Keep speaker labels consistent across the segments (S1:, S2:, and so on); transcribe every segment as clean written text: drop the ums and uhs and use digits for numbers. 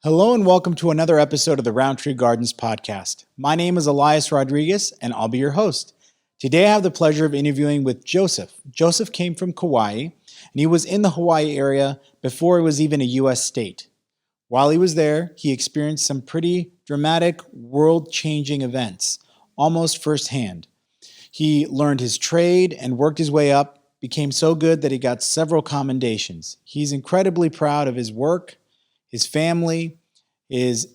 S1: Hello and welcome to another episode of the Rowntree Gardens podcast. My name is Elias Rodriguez and I'll be your host. Today I have the pleasure of interviewing with Joseph. Joseph came from Kauai and he was in the Hawaii area before it was even a US state. While he was there, he experienced some pretty dramatic, world-changing events, almost firsthand. He learned his trade and worked his way up, became so good that he got several commendations. He's incredibly proud of his work, his family, his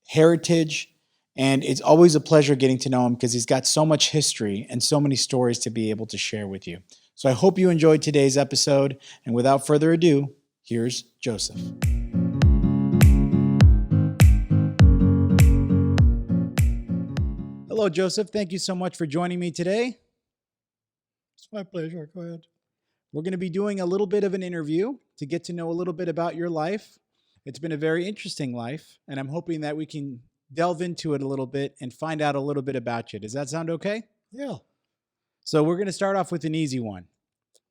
S1: heritage, and it's always a pleasure getting to know him because he's got so much history and so many stories to be able to share with you. So I hope you enjoyed today's episode, and without further ado, here's Joseph. Hello, Joseph. Thank you so much for joining me today.
S2: It's my pleasure. Go ahead.
S1: We're going to be doing a little bit of an interview to get to know a little bit about your life. It's been a very interesting life, and I'm hoping that we can delve into it a little bit and find out a little bit about you. Does that sound okay?
S2: Yeah.
S1: So we're going to start off with an easy one.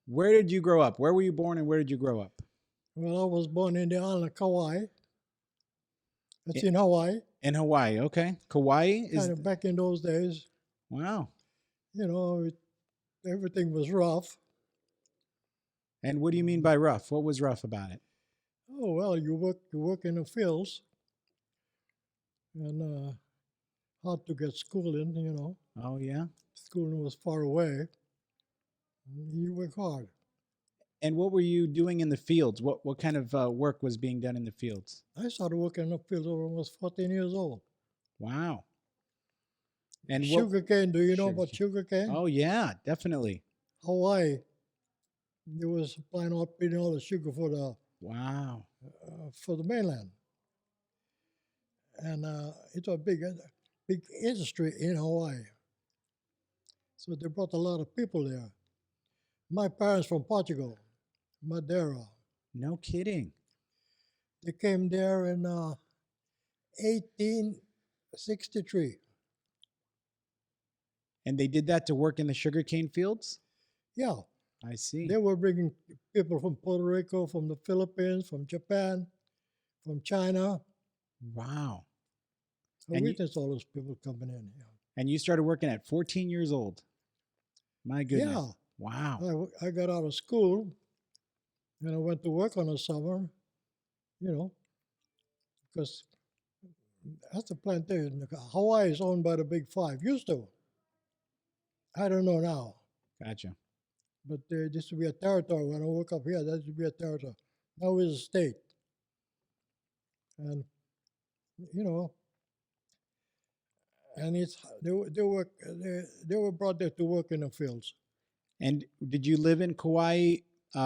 S1: Where did you grow up? Where were you born and where did you grow up?
S2: Well, I was born in the island of Kauai. That's in Hawaii.
S1: In Hawaii, okay. Kauai is...
S2: Kind of back in those days,
S1: Wow.
S2: Everything was rough.
S1: And what do you mean by rough? What was rough about it?
S2: Oh, well, you work in the fields and hard to get schooling.
S1: Oh, yeah?
S2: Schooling was far away. You work hard.
S1: And what were you doing in the fields? What kind of work was being done in the fields?
S2: I started working in the fields when I was 14 years old.
S1: Wow. And
S2: Sugarcane, do you know about sugarcane?
S1: Oh, yeah, definitely.
S2: Hawaii, they were supplying all the sugar for the
S1: Wow.
S2: For the mainland. And it's a big industry in Hawaii. So they brought a lot of people there. My parents from Portugal, Madeira.
S1: No kidding.
S2: They came there in 1863.
S1: And they did that to work in the sugarcane fields?
S2: Yeah.
S1: I see.
S2: They were bringing people from Puerto Rico, from the Philippines, from Japan, from China.
S1: Wow.
S2: I witnessed all those people coming in. Yeah.
S1: And you started working at 14 years old. My goodness.
S2: Yeah.
S1: Wow.
S2: I got out of school and I went to work on the summer, because that's the plantation. Hawaii is owned by the Big Five. Used to. I don't know now.
S1: Gotcha.
S2: But there used to be a territory. When I woke up here, that used to be a territory. Now it's a state. And, and they were brought there to work in the fields.
S1: And did you live in Kauai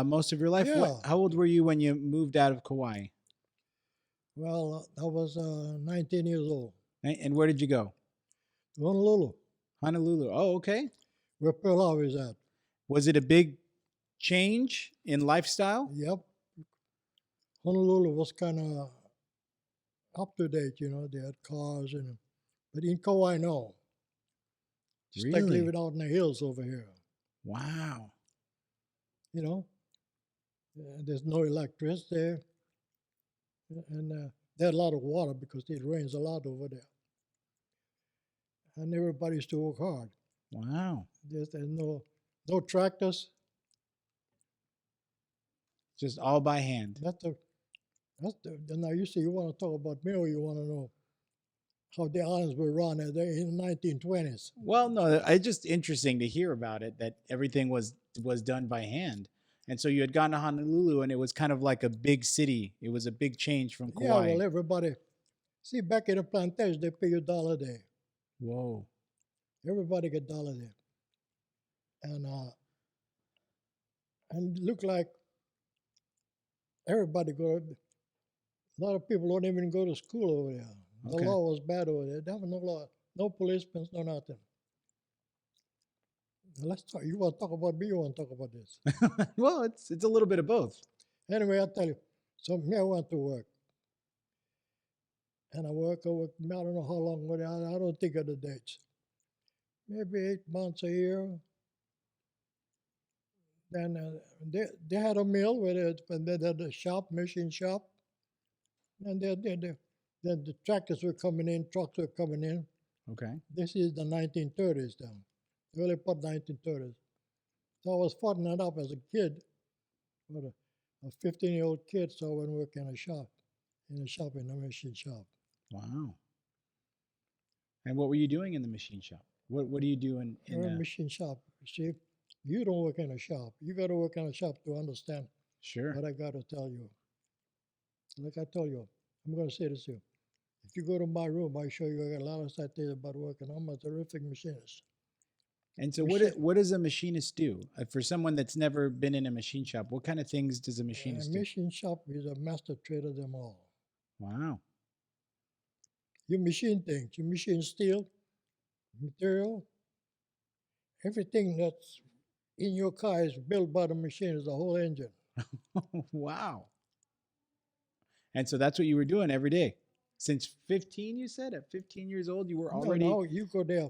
S1: most of your life?
S2: Yeah.
S1: How old were you when you moved out of Kauai?
S2: Well, I was 19 years old.
S1: And where did you go?
S2: Honolulu.
S1: Honolulu. Oh, okay.
S2: Where Pearl Harbor is at.
S1: Was it a big change in lifestyle?
S2: Yep. Honolulu was kind of up to date, they had cars, but in Kauai, no. Just like living out in the hills over here.
S1: Wow.
S2: There's no electricity there. And they had a lot of water because it rains a lot over there. And everybody used to work hard.
S1: Wow.
S2: There's no tractors.
S1: Just all by hand.
S2: Now you say you want to talk about me or you want to know how the islands were run in the 1920s?
S1: Well, no, it's just interesting to hear about it, that everything was done by hand. And so you had gone to Honolulu and it was kind of like a big city. It was a big change from Kauai.
S2: Yeah, well, everybody, see, back in the plantation, they pay you $1 a day.
S1: Whoa.
S2: Everybody get $1 a day. And it looked like everybody a lot of people don't even go to school over there.
S1: Okay.
S2: The law was bad over there. There was no law, no policemen, no nothing. Let's talk. You want to talk about me? You want to talk about this?
S1: Well, it's a little bit of both.
S2: Anyway, I'll tell you. So me, I went to work, and I worked. I don't know how long, but I don't think of the dates. Maybe 8 months, a year. Then they had a mill where they had a shop, machine shop, and they Then the tractors were coming in, trucks were coming in.
S1: Okay.
S2: This is the 1930s then, early part 1930s. So I was fortunate enough as a kid, but a 15-year-old kid, so I went work in a shop, in a machine shop.
S1: Wow. And what were you doing in the machine shop? What do you do in
S2: A machine shop. See, you don't work in a shop. You got to work in a shop to understand
S1: Sure.
S2: what I got to tell you. Like I told you, I'm going to say this to you. If you go to my room, I show you I got a lot of citations about working. I'm a terrific machinist.
S1: And so
S2: Machine,
S1: what does a machinist do? For someone that's never been in a machine shop, what kind of things does a machinist do?
S2: machine shop is a master trade of them all.
S1: Wow.
S2: You machine things. You machine steel, material, everything that's in your car is built by the machine, is the whole engine.
S1: Wow. And so that's what you were doing every day. Since 15, you said? At 15 years old, you were already
S2: No, you go there.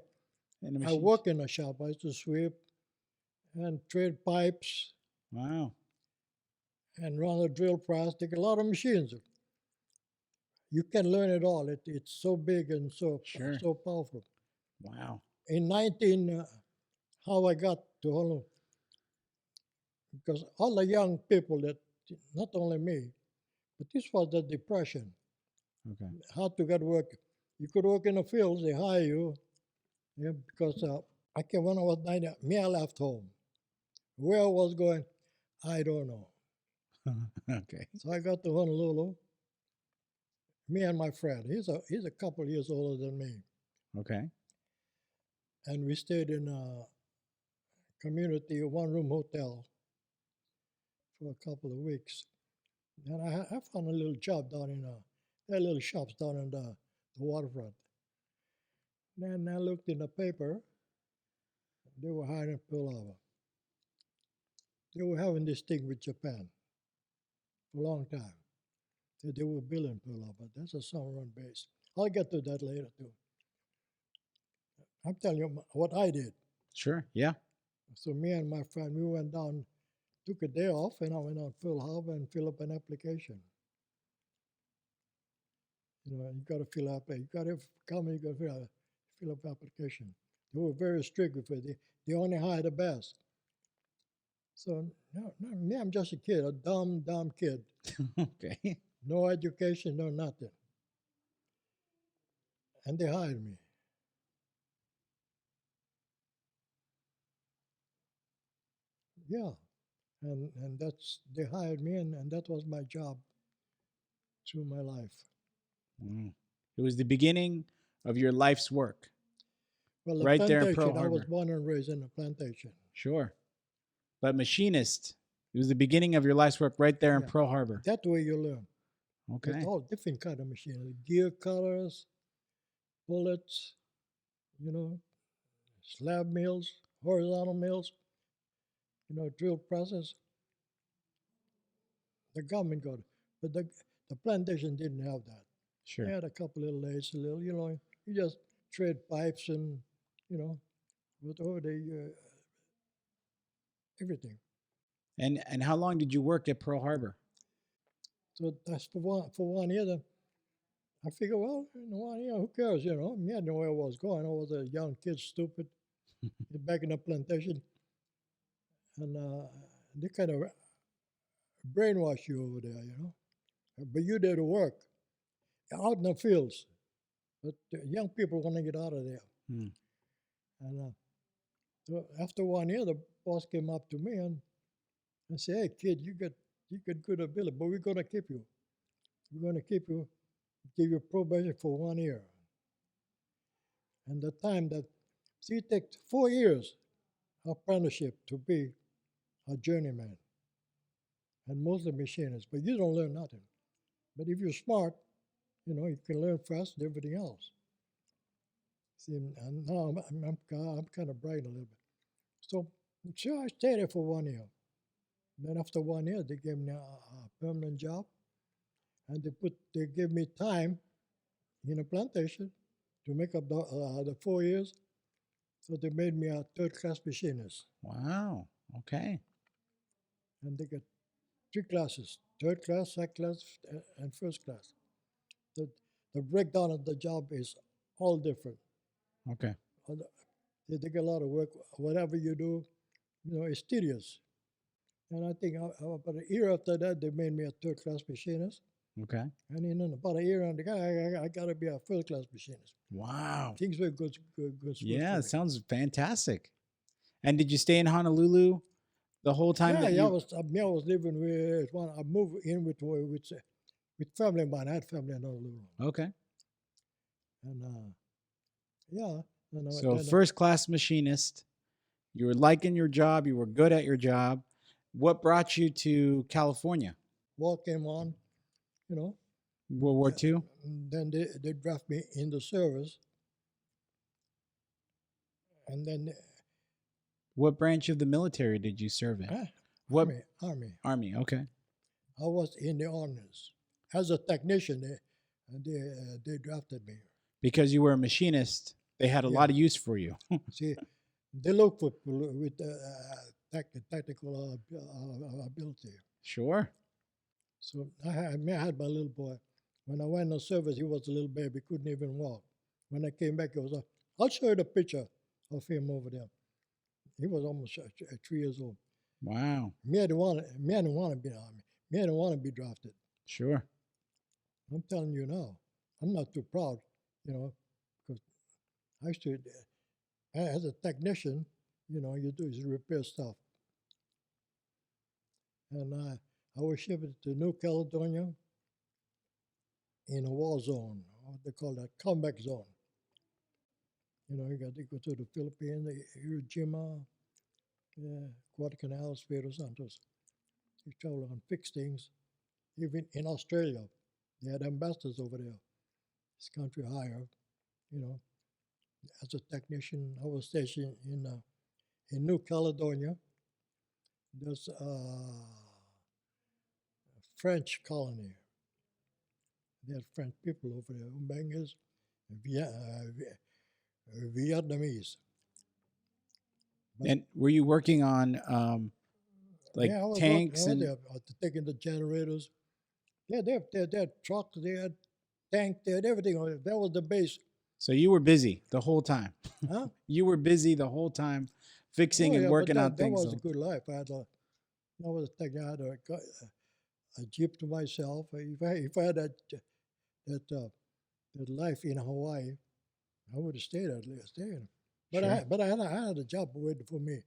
S1: in a
S2: I
S1: machine
S2: work in a shop. I used to sweep and trade pipes
S1: Wow.
S2: and run a drill press. Take a lot of machines. You can learn it all. It's so big and so
S1: Sure.
S2: so powerful.
S1: Wow.
S2: In 19, how I got to Honolulu, because all the young people that, not only me, but this was the depression.
S1: Okay.
S2: How to get work. You could work in the fields, they hire you, yeah, because when I was 19, I left home. Where I was going, I don't know.
S1: Okay.
S2: So I got to Honolulu, me and my friend. He's a couple years older than me.
S1: Okay.
S2: And we stayed in a community, one-room hotel for a couple of weeks. And I found a little job down in there are little shops down in the waterfront. Then I looked in the paper, they were hiring Pearl Harbor. They were having this thing with Japan for a long time. They were building Pearl Harbor. That's a Sun-Run base. I'll get to that later too. I'm telling you what I did.
S1: Sure. Yeah.
S2: So me and my friend, we went down, took a day off, and I went on Pearl Harbor and filled up an application. You know, you got to fill up. You got to come. You got to fill up application. They were very strict with it. They only hired the best. So no, me, I'm just a kid, a dumb kid.
S1: Okay.
S2: No education, no nothing. And they hired me. Yeah, and they hired me, and that was my job through my life.
S1: Mm. It was the beginning of your life's work
S2: Well, the
S1: right there in Pearl
S2: plantation, I was
S1: Harbor.
S2: born and raised in the plantation.
S1: Sure. But machinist, it was the beginning of your life's work right there in
S2: Yeah.
S1: Pearl Harbor.
S2: That way you learn.
S1: Okay.
S2: With all different kind of machinery, gear cutters, bullets, you know, slab mills, horizontal mills, you know, drill presses. The government got it, but the plantation didn't have that.
S1: Sure.
S2: They had a couple little lathes, you know, you just trade pipes and, you know, with over the everything.
S1: And how long did you work at Pearl Harbor?
S2: So that's for one year. Then I figure, well, in 1 year, who cares, you know? Me, I didn't know where I was going. I was a young kid, stupid, back in the plantation, and they kind of brainwash you over there, you know. But you did the work out in the fields. But young people want to get out of there.
S1: Hmm.
S2: And so after 1 year, the boss came up to me and said, "Hey, kid, you got good ability, but we're gonna keep you. We're gonna keep you, give you probation for 1 year." And the time that, see, it takes 4 years apprenticeship to be a journeyman and mostly machinist, but you don't learn nothing. But if you're smart, you know, you can learn fast and everything else. See, and now I'm kind of bright a little bit. So I stayed there for 1 year. Then after 1 year, they gave me a permanent job, and they gave me time in a plantation to make up the 4 years. So they made me a third-class machinist,
S1: Wow. Okay.
S2: and they got 3 classes: third class, second class, and first class. So the breakdown of the job is all different.
S1: Okay.
S2: They take a lot of work. Whatever you do, it's tedious. And I think about a year after that, they made me a third-class machinist.
S1: Okay.
S2: And in about a year on the guy, I got to be a first-class machinist.
S1: Wow.
S2: Things were good smooth
S1: Yeah,
S2: for
S1: it
S2: me.
S1: sounds fantastic. And did you stay in Honolulu the whole time
S2: Yeah,
S1: that
S2: yeah.
S1: you?
S2: I was living with one. I moved in with family of mine. I had family in Honolulu,
S1: Okay.
S2: and yeah,
S1: So
S2: then
S1: first class machinist, you were liking your job, you were good at your job. What brought you to California?
S2: war came on. You know,
S1: World War II?
S2: then they draft me in the service, and then
S1: What branch of the military did you serve in?
S2: uh,
S1: What
S2: army.
S1: army? Okay.
S2: I was in the ordnance as a technician. They drafted me.
S1: Because you were a machinist, they had a
S2: Yeah.
S1: lot of use for you.
S2: See, they look for people with technical ability.
S1: Sure.
S2: So I had my little boy. When I went on service, he was a little baby, couldn't even walk. When I came back, I'll show you the picture of him over there. He was almost 3 years old.
S1: Wow.
S2: Me, I didn't want to be in the army. Me, I didn't want to be drafted.
S1: Sure.
S2: I'm telling you now, I'm not too proud, because I used to, as a technician, you do is repair stuff. And I was shipped to New Caledonia in a war zone, what they call that, combat zone. You got to go to the Philippines, Iwo Jima, Guadalcanal, Espiritu Santos. You travel and fix things. Even in Australia, they had ambassadors over there. This country higher, as a technician. I was stationed in New Caledonia. There's a French colony. They had French people over there, Umbangas, Vietnamese.
S1: And were you working on like
S2: yeah, I was
S1: tanks
S2: working,
S1: and?
S2: taking the generators. Yeah, they had trucks, they had tank, they had everything on it. That was the base.
S1: So you were busy the whole time.
S2: Huh?
S1: You were busy the whole time fixing and working on
S2: that
S1: things.
S2: was a good life. I was thinking I had a Jeep to myself. If I had that life in Hawaii, I would have stayed at least there. But
S1: Sure.
S2: I had a job waiting for me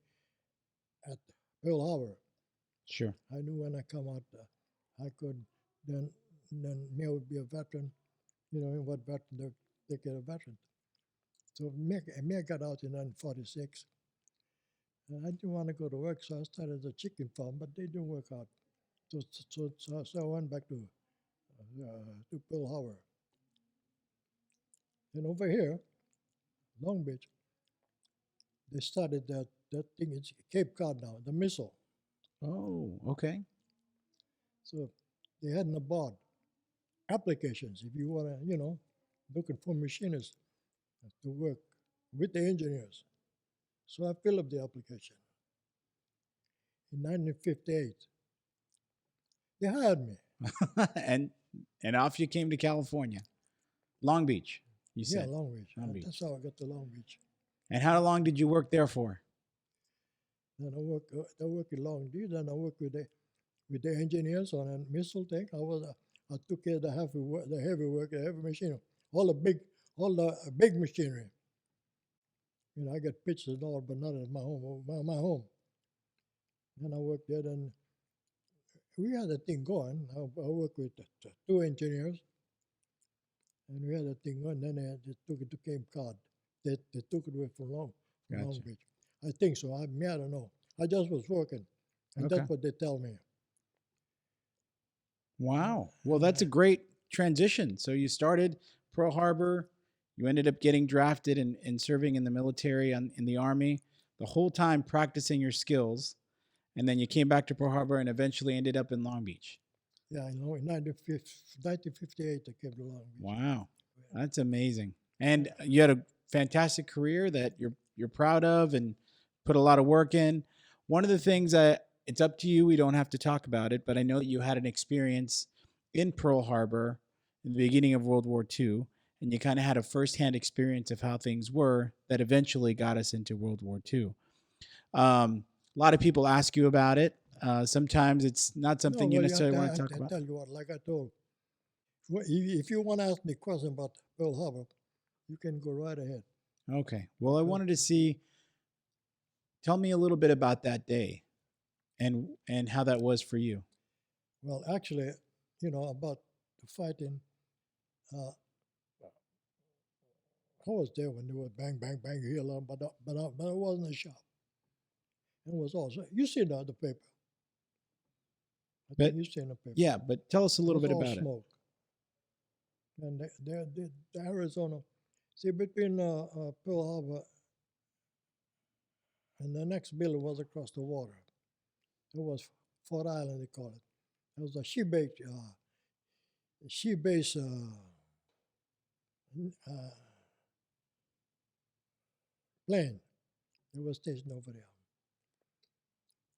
S2: at Pearl Harbor.
S1: Sure.
S2: I knew when I come out, I could then me would be a veteran. In what veteran they get a veteran. So me I got out in 1946. And I didn't want to go to work, so I started a chicken farm, but they didn't work out. So I went back to Pearl Harbor. And over here, Long Beach, they started that thing. It's Cape Cod now, the missile.
S1: Oh, okay.
S2: So they hadn't bought applications if you want to, looking for machinists to work with the engineers. So I filled up the application. In 1958, they hired me.
S1: and off you came to California, Long Beach. You
S2: Yeah,
S1: said.
S2: Long Beach.
S1: Long Beach.
S2: That's how I got to Long Beach.
S1: And how long did you work there for?
S2: Then I work in Long Beach. Then I work with the engineers on a missile tank. I took care of the heavy work, the heavy machinery, all the big machinery. I got pictures and all, but not at my home. My home. Then I worked there, and we had a thing going. I worked with two engineers, and we had a thing going. Then they took it to Cape Cod. They took it away from Long
S1: Gotcha.
S2: Beach. I think so. I don't know. I just was working, and
S1: Okay.
S2: that's what they tell me.
S1: Wow. Well, that's a great transition. So you started Pearl Harbor. You ended up getting drafted and serving in the military in the Army, the whole time practicing your skills. And then you came back to Pearl Harbor and eventually ended up in Long Beach.
S2: Yeah, in 1958, I came to Long Beach.
S1: Wow. That's amazing. And you had a fantastic career that you're proud of and put a lot of work in. One of the things that it's up to you, we don't have to talk about it, but I know that you had an experience in Pearl Harbor in the beginning of World War II, and you kind of had a firsthand experience of how things were that eventually got us into World War II. A lot of people ask you about it. Sometimes it's not
S2: No,
S1: something you
S2: well,
S1: necessarily want to talk
S2: I
S1: about.
S2: tell you what, like I told, if you want to ask me a question about Pearl Harbor, you can go right ahead.
S1: Okay. Well, I
S2: Because,
S1: wanted to see. Tell me a little bit about that day, and how that was for you.
S2: well, actually, about the fighting, uh, I was there when they were bang, bang, bang, here, but I wasn't in the shop. And it was also, you see the paper. I think
S1: But
S2: you seen the paper.
S1: yeah, but tell us a
S2: It
S1: little
S2: was
S1: bit
S2: all
S1: about it.
S2: smoke. And the Arizona, see, between Pearl Harbor and the next building was across the water. It was Fort Island, they call it. It was a she-based uh, plane that was stationed over there.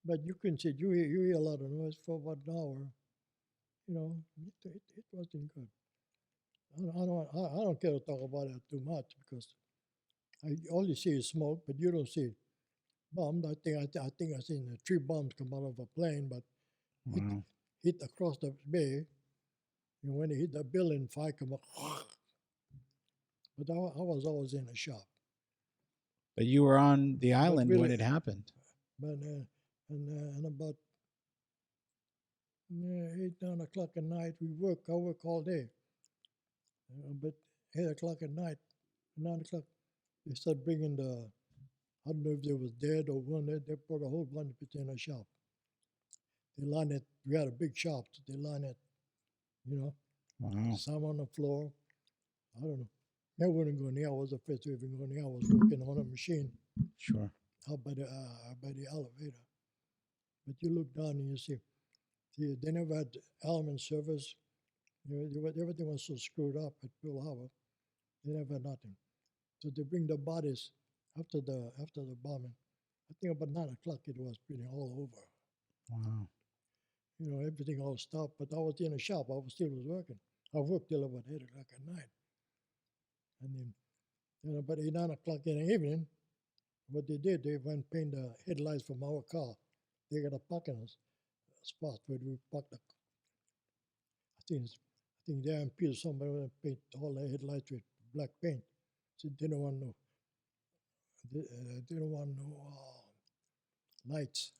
S2: But you can see, you hear a lot of noise for about an hour. It wasn't good. I don't care to talk about it too much because all you see is smoke, but you don't see bombs. I think I seen the 3 bombs come out of a plane, but hit
S1: Wow.
S2: hit across the bay. And when it hit the building, fire come up. But I was always in the shop.
S1: But you were on the
S2: But
S1: island when
S2: really,
S1: it happened.
S2: but and about 8, 9 o'clock at night, I work all day. But 8 o'clock at night, 9 o'clock, they start bringing the. I don't know if they was dead or one. They brought a whole bunch of people in the shop. They line it. We had a big shop. So they line it. You know,
S1: Wow.
S2: some on the floor. I don't know. I wouldn't go near. I was afraid to even go near. I was working on a machine
S1: Sure.
S2: out by the elevator. But you look down and you see they never had element service. Everything was so screwed up at Pearl Harbor. They never had nothing. So they bring the bodies after the bombing. I think about 9 o'clock it was pretty all over.
S1: Wow.
S2: Everything all stopped. But I was in the shop. I was still was working. I worked till about 8 o'clock at night. And then about 8, 9 o'clock in the evening, what they did, they went paint the headlights from our car. They got a parking spot where we parked the. I think there in Peter somebody went and paint all the headlights with black paint. So they didn't want no. They don't want no lights.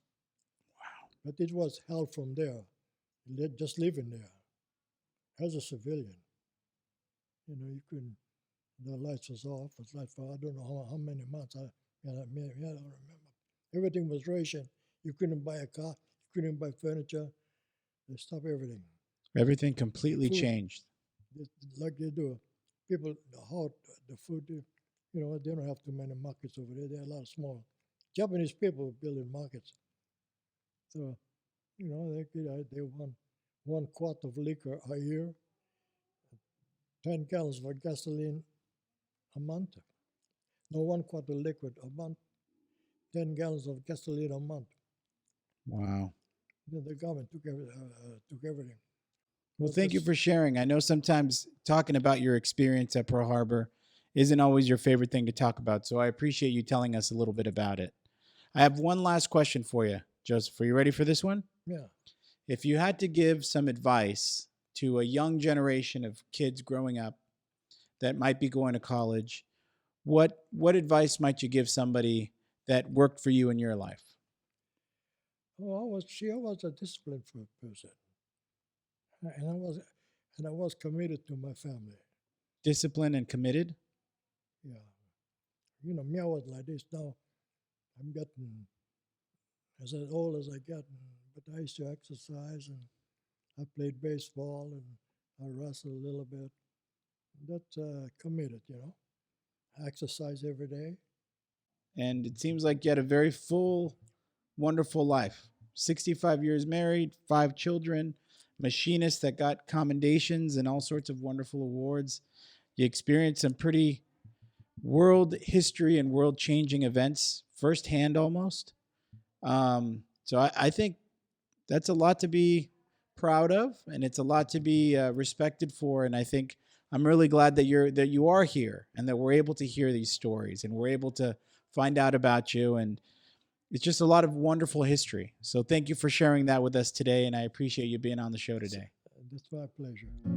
S2: But it was hell from there. Just living there as a civilian. You couldn't. The lights was off. It was like for I don't know how many months. I don't remember. Everything was ration. You couldn't buy a car. You couldn't buy furniture. They stopped everything.
S1: Everything completely
S2: Food,
S1: changed.
S2: like they do. People, the food. They don't have too many markets over there. There are a lot of small Japanese people building markets. So, they want 1 quart of liquor a year, 10 gallons of gasoline a month. No, 1 quart of liquid a month, 10 gallons of gasoline a month.
S1: Wow.
S2: The government took everything.
S1: Well,
S2: But
S1: thank you
S2: that's,
S1: for sharing. I know sometimes talking about your experience at Pearl Harbor isn't always your favorite thing to talk about, so I appreciate you telling us a little bit about it. I have one last question for you, Joseph. Are you ready for this one?
S2: yeah.
S1: If you had to give some advice to a young generation of kids growing up that might be going to college, what advice might you give somebody that worked for you in your life?
S2: Oh, I was a disciplined person, and I was committed to my family.
S1: Disciplined and committed?
S2: Yeah. Me, I was like this. Now I'm getting as old as I get, but I used to exercise and I played baseball and I wrestled a little bit. That's committed. I exercise every day.
S1: And it seems like you had a very full, wonderful life. 65 years married, 5 children, machinist that got commendations and all sorts of wonderful awards. You experienced some pretty world history and world changing events firsthand almost. So I think that's a lot to be proud of, and it's a lot to be respected for. And I think I'm really glad that you are here and that we're able to hear these stories and we're able to find out about you. And it's just a lot of wonderful history. So thank you for sharing that with us today, and I appreciate you being on the show today.
S2: That's my pleasure.